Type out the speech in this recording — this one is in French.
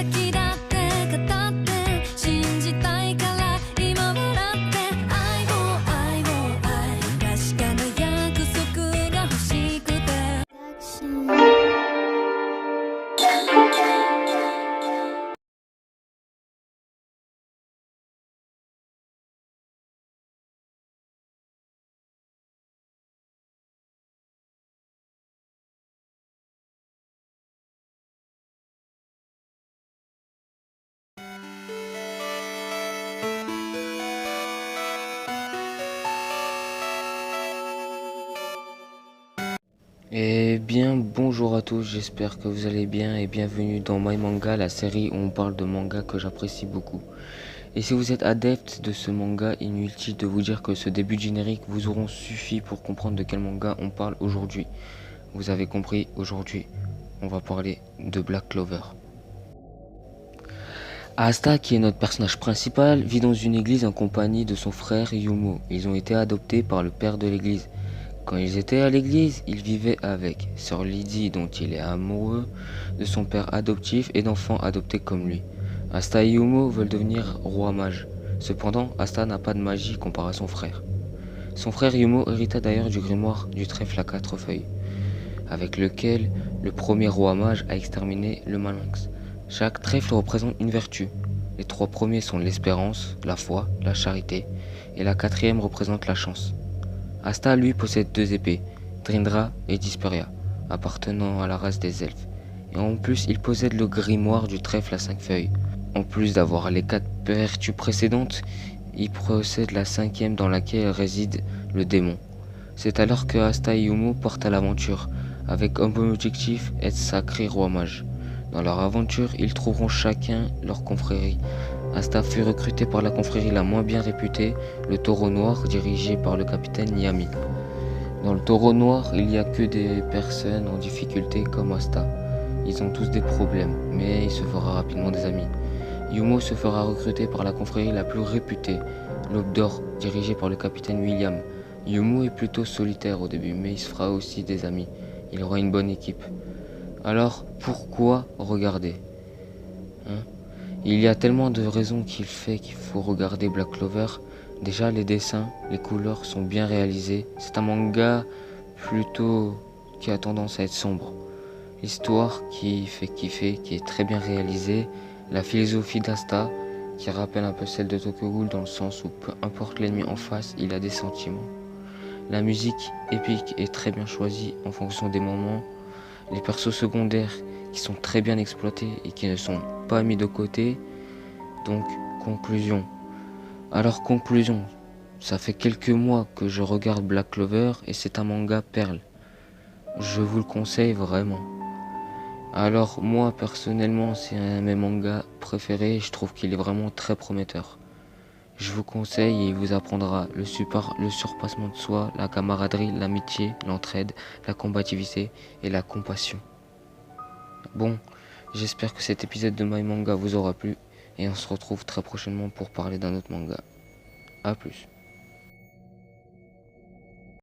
先だって語って信じたいから今笑って愛を愛を愛確かな約束が欲しくてEh bien, bonjour à tous, j'espère que vous allez bien et bienvenue dans My Manga, la série où on parle de manga que j'apprécie beaucoup. Et si vous êtes adepte de ce manga, inutile de vous dire que ce début de générique vous auront suffi pour comprendre de quel manga on parle aujourd'hui. Vous avez compris, aujourd'hui, on va parler de Black Clover. Asta, qui est notre personnage principal, vit dans une église en compagnie de son frère Yumo. Ils ont été adoptés par le père de l'église. Quand ils étaient à l'église, il vivait avec Sœur Lydie, dont il est amoureux, de son père adoptif et d'enfants adoptés comme lui. Asta et Yumo veulent devenir roi mage. Cependant, Asta n'a pas de magie comparé à son frère. Son frère Yumo hérita d'ailleurs du grimoire du trèfle à 4 feuilles, avec lequel le premier roi mage a exterminé le malinx. Chaque trèfle représente une vertu. Les 3 premiers sont l'espérance, la foi, la charité, et la 4e représente la chance. Asta, lui, possède 2 épées, Drindra et Disperia, appartenant à la race des elfes. Et en plus, il possède le grimoire du trèfle à 5 feuilles. En plus d'avoir les 4 vertus précédentes, il possède la 5e dans laquelle réside le démon. C'est alors que Asta et Yumo partent à l'aventure, avec comme objectif être sacré roi mage. Dans leur aventure, ils trouveront chacun leur confrérie. Asta fut recruté par la confrérie la moins bien réputée, le Taureau Noir, dirigé par le capitaine Yami. Dans le Taureau Noir, il n'y a que des personnes en difficulté comme Asta. Ils ont tous des problèmes, mais il se fera rapidement des amis. Yumo se fera recruter par la confrérie la plus réputée, l'Aube d'Or, dirigée par le capitaine William. Yumo est plutôt solitaire au début, mais il se fera aussi des amis. Il aura une bonne équipe. Alors, pourquoi regarder Il y a tellement de raisons qu'il faut regarder Black Clover. Déjà, les dessins, les couleurs sont bien réalisés. C'est un manga plutôt qui a tendance à être sombre. L'histoire qui fait kiffer, qui est très bien réalisée. La philosophie d'Asta qui rappelle un peu celle de Tokyo Ghoul dans le sens où peu importe l'ennemi en face, il a des sentiments. La musique épique est très bien choisie en fonction des moments. Les persos secondaires qui sont très bien exploités et qui ne sont pas mis de côté. Donc, conclusion. Alors, conclusion. Ça fait quelques mois que je regarde Black Clover et c'est un manga perle. Je vous le conseille vraiment. Alors, moi, personnellement, c'est un de mes mangas préférés et je trouve qu'il est vraiment très prometteur. Je vous conseille et il vous apprendra le surpassement de soi, la camaraderie, l'amitié, l'entraide, la combativité et la compassion. Bon, j'espère que cet épisode de My Manga vous aura plu et on se retrouve très prochainement pour parler d'un autre manga. A plus.